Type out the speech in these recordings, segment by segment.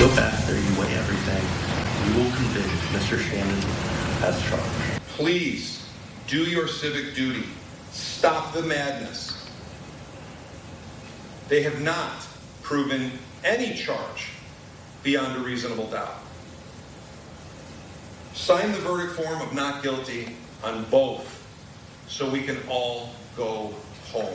go back there, you weigh everything, you will convict Mr. Shannon as charged. Please do your civic duty. Stop the madness. They have not proven any charge beyond a reasonable doubt. Sign the verdict form of not guilty on both so we can all go home.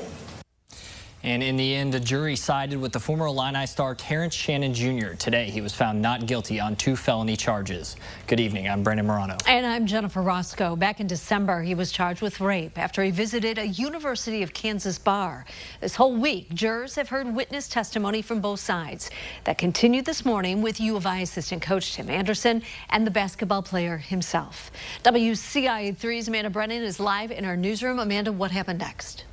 And in the end, the jury sided with the former Illini star Terrence Shannon Jr. Today, he was found not guilty on 2 felony charges. Good evening. I'm Brandon Morano. And I'm Jennifer Roscoe. Back in December, he was charged with rape after he visited a University of Kansas bar. This whole week, jurors have heard witness testimony from both sides. That continued this morning with U of I assistant coach Tim Anderson and the basketball player himself. WCIA3's Amanda Brennan is live in our newsroom. Amanda, what happened next?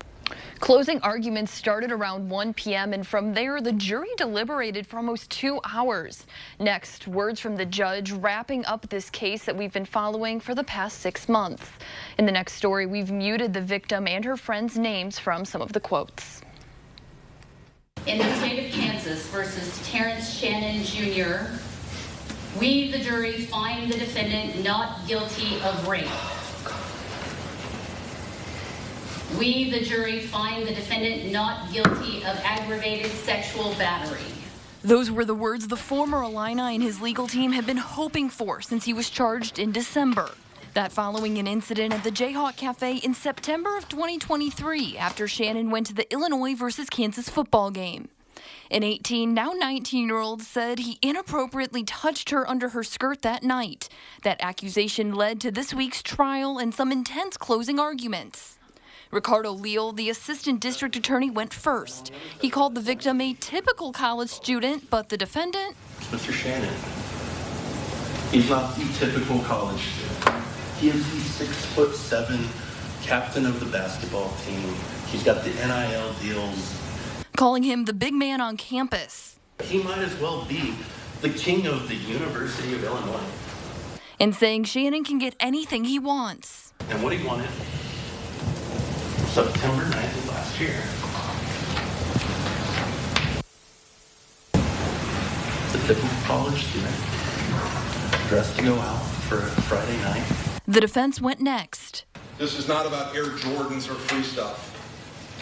Closing arguments started around 1 p.m. and from there the jury deliberated for almost 2 hours. Next, words from the judge wrapping up this case that we've been following for the past 6 months. In the next story, we've muted the victim and her friends' names from some of the quotes. In the state of Kansas versus Terrence Shannon Jr., we, the jury, find the defendant not guilty of rape. We, the jury, find the defendant not guilty of aggravated sexual battery. Those were the words the former Illini and his legal team had been hoping for since he was charged in December. That following an incident at the Jayhawk Cafe in September of 2023 after Shannon went to the Illinois versus Kansas football game. An 18, now 19-year-old said he inappropriately touched her under her skirt that night. That accusation led to this week's trial and some intense closing arguments. Ricardo Leal, the assistant district attorney, went first. He called the victim a typical college student, but the defendant... Mr. Shannon, he's not the typical college student. He is the 6'7" captain of the basketball team. He's got the NIL deals. Calling him the big man on campus. He might as well be the king of the University of Illinois. And saying Shannon can get anything he wants. And what he wanted... September 9th of last year. It's a typical college student dressed to go out for a Friday night. The defense went next. This is not about Air Jordans or free stuff.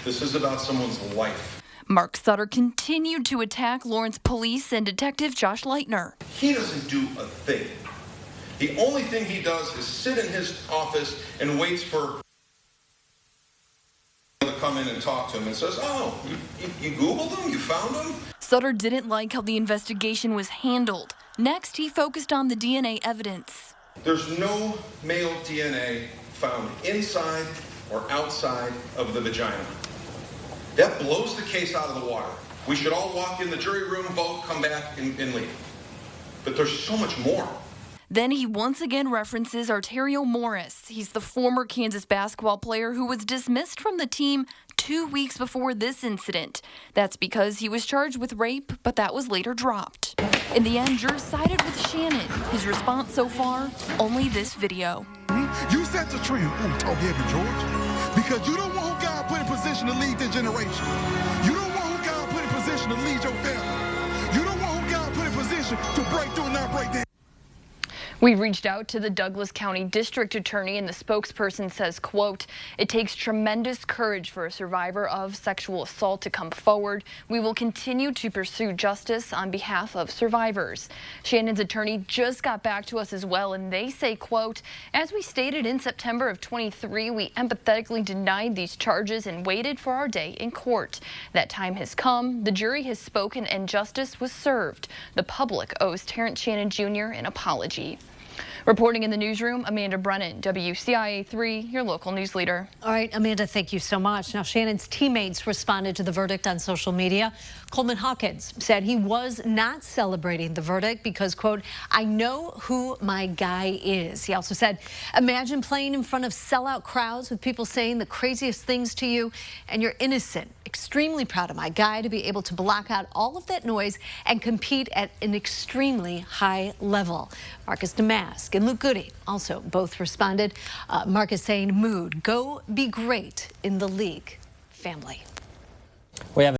This is about someone's life. Mark Sutter continued to attack Lawrence police and Detective Josh Leitner. He doesn't do a thing. The only thing he does is sit in his office and waits for come in and talk to him and says, oh, you Googled him? You found him? Sutter didn't like how the investigation was handled. Next, he focused on the DNA evidence. There's no male DNA found inside or outside of the vagina. That blows the case out of the water. We should all walk in the jury room, vote, come back, and leave. But there's so much more. Then he once again references Arterio Morris. He's the former Kansas basketball player who was dismissed from the team 2 weeks before this incident. That's because he was charged with rape, but that was later dropped. In the end, jurors sided with Shannon. His response so far, only this video. You set the trend. Ooh, talk heavy, George. Because you don't want who God put in position to lead this generation. You don't want who God put in position to lead your family. You don't want who God put in position to break through and not break down. We reached out to the Douglas County District Attorney, and the spokesperson says, quote, it takes tremendous courage for a survivor of sexual assault to come forward. We will continue to pursue justice on behalf of survivors. Shannon's attorney just got back to us as well, and they say, quote, as we stated in September of 23, we empathetically denied these charges and waited for our day in court. That time has come. The jury has spoken and justice was served. The public owes Terrence Shannon Jr. an apology. Reporting in the newsroom, Amanda Brennan, WCIA3, your local news leader. All right, Amanda, thank you so much. Now, Shannon's teammates responded to the verdict on social media. Coleman Hawkins said he was not celebrating the verdict because, quote, I know who my guy is. He also said, imagine playing in front of sellout crowds with people saying the craziest things to you, and you're innocent. Extremely proud of my guy to be able to block out all of that noise and compete at an extremely high level. Marcus Damask and Luke Goody also both responded. Marcus saying, mood, go be great in the league family. We have